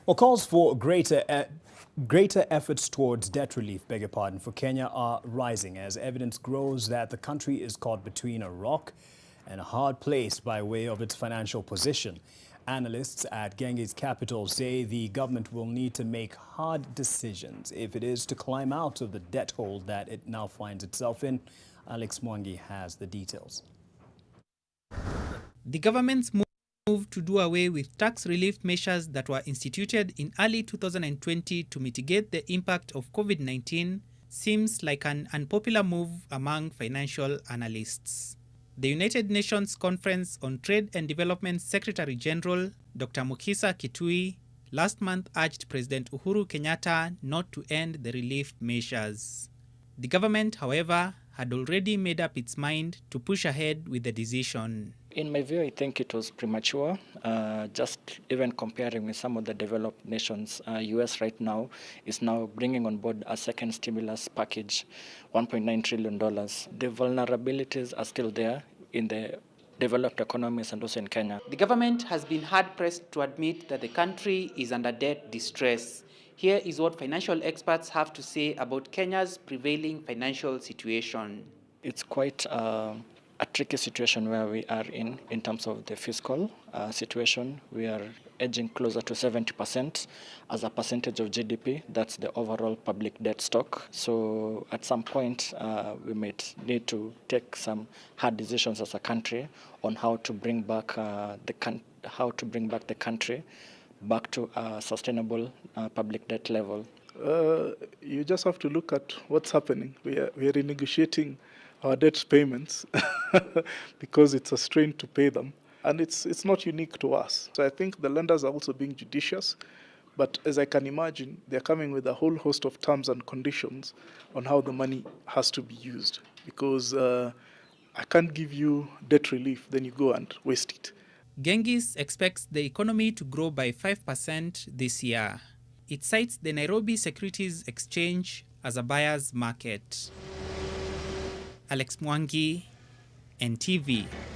Well, calls for greater efforts towards debt relief, for Kenya are rising as evidence grows that the country is caught between a rock and a hard place by way of its financial position. Analysts at Genghis Capital say the government will need to make hard decisions if it is to climb out of the debt hole that it now finds itself in. Alex Mwangi has the details. The government's move to do away with tax relief measures that were instituted in early 2020 to mitigate the impact of COVID-19 seems like an unpopular move among financial analysts. The United Nations Conference on Trade and Development Secretary General, Dr. Mukisa Kitui, last month urged President Uhuru Kenyatta not to end the relief measures. The government, however, had already made up its mind to push ahead with the decision. In my view, I think it was premature. Just even comparing with some of the developed nations, US right now is now bringing on board a second stimulus package, $1.9 trillion. The vulnerabilities are still there in the developed economies and also in Kenya. The government has been hard-pressed to admit that the country is under debt distress. Here is what financial experts have to say about Kenya's prevailing financial situation. It's quite a tricky situation where we are in terms of the fiscal situation. We are edging closer to 70% as a percentage of GDP. That's the overall public debt stock. So at some point, we might need to take some hard decisions as a country on how to bring back the country back to a sustainable public debt level. You just have to look at what's happening. We are renegotiating our debt payments because it's a strain to pay them. And it's not unique to us. So I think the lenders are also being judicious. But as I can imagine, they're coming with a whole host of terms and conditions on how the money has to be used. Because I can't give you debt relief, then you go and waste it. Genghis expects the economy to grow by 5% this year. It cites the Nairobi Securities Exchange as a buyer's market. Alex Mwangi, NTV.